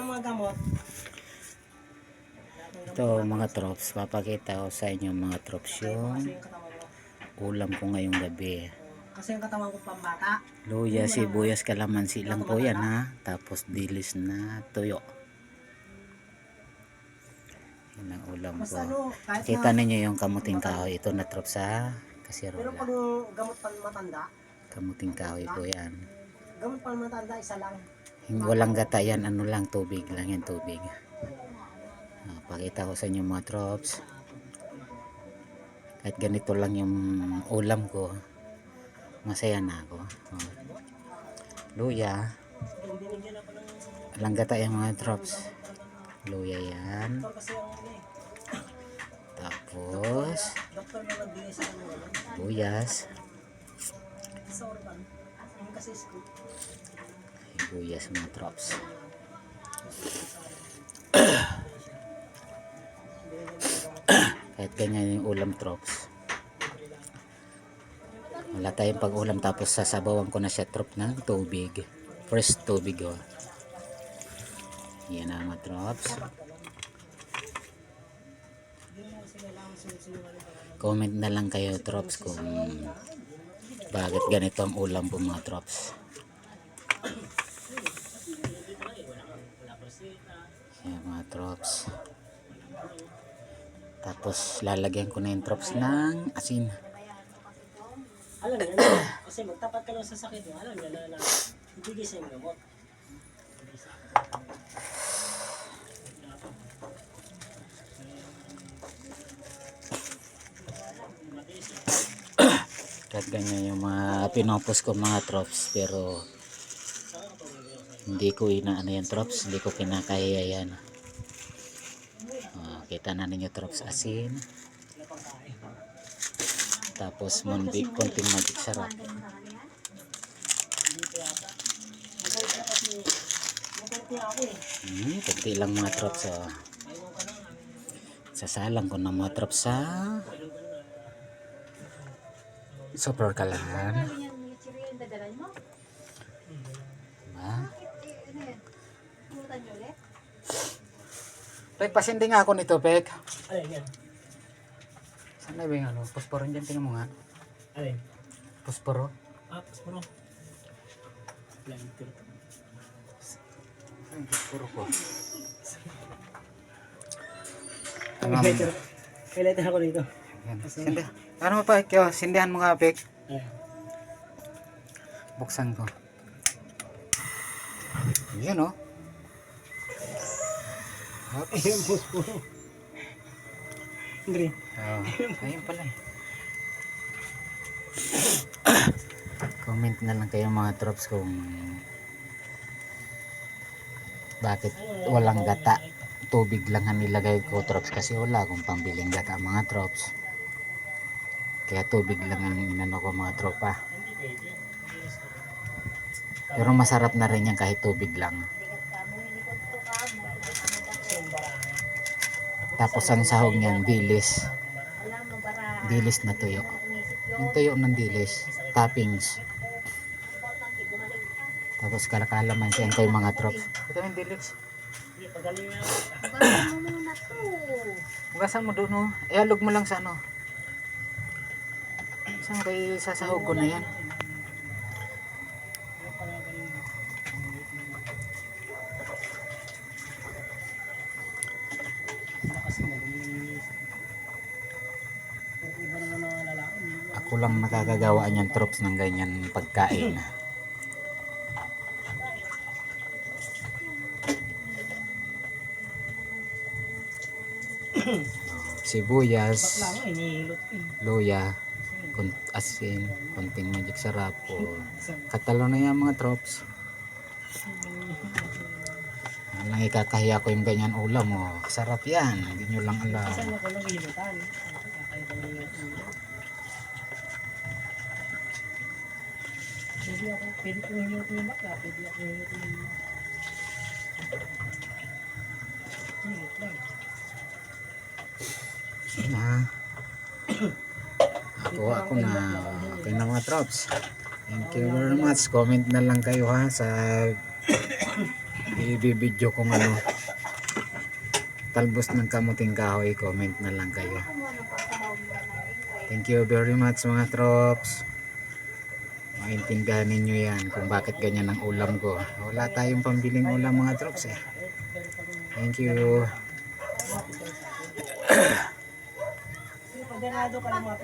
ng mga gamot. Ito mga trops, papakita ko sa inyo mga trops yung ulam ko ngayong gabi. Kasi yung katawan ko pambata. Luya, sibuyas, kalamansi lang po yan ha. Tapos dilis na tuyo. Yan ang ulam ko. Kita ninyo yung kamuting kahoy. Ito na trops ha. Pero pag Kasirola. gamot pa matanda, Kamuting kahoy po yan. gamot pa matanda, isa lang. Walang gata yan. Ano lang, tubig lang yan, tubig. Pakita ko sa inyo mga trops. Kahit ganito lang yung ulam ko, masaya na ako. Luya. Walang gata yung mga trops. Luya yan. Tapos buyas. Buyas mga trops. Kahit ganyan yung ulam trops, wala tayong pag ulam. Tapos sasabawan ko na siya trop ng tubig, fresh tubig oh. Yan na mga trops. Comment na lang kayo trops kung bakit ganito ang ulam po mga trops. Yan mga trops. Tapos lalagyan ko na yung trops ng asin. Alam niya na, kasi magtapat ka lang sa sakit mo, alam niya na ibigay sa yung gamot. Kahit ganyan yung mga pinopos ko mga trops, pero hindi ko inaano yan trops, hindi ko kinakaya yan. Kita na ninyo trops, asin. Tapos konting magic sarap. Kunti lang mga trops oh. Sasalang ko na mga trops sa super kalahan. Pek, pasindi nga ako nito, Pek. Alin yan? Saan na ba yung ano? Posporo dyan, tingnan mo nga. Alin? Posporo. Posporo. Ay, posporo ko. Kailan ako dito? Sindihan. Ano mo pa, Kyo? Sindihan mo nga, Pek. Buksan ko. Yan, oh. Ayun, posporo. Hindi. Ayun pala eh. Comment na lang kayo mga trops kung bakit walang gata. Tubig lang ang nilagay ko trops, kasi wala akong pambiling gata mga trops. Kaya tubig lang ang inano ko mga tropa. Pero masarap na rin yan kahit tubig lang. Tapos ang sahog niyan, dilis. Dilis na tuyo. Yung tuyo ng dilis. Toppings. Tapos kalakalaman siya kayo mga trops. Ito yung dilis. Hugasan mo doon oh. Ialog mo lang sa ano. Saan kayo sasahog ko na yan? Ako lang nakakagawa niyan trops ng ganyan pagkain. Sibuyas, luya, asin, konting magic sarap o katalo na yan mga trops. Lang ikakahiya ko yung ganyan ulam oh. Sarap yan, hindi nyo lang alam. Pwede ko hingi ko yung baka, pwede ako hingi ko yung Nakuha ko na. Okay na mga trops. Thank you very much. Comment na lang kayo ha sa i-video kung ano talbos ng kamuting kahoy, comment na lang kayo. Thank you very much mga trops. Maintindihan ninyo yan kung bakit ganyan ang ulam ko. Wala tayong pambiling ulam mga trops eh. Thank you. Pagdanado ka ng mga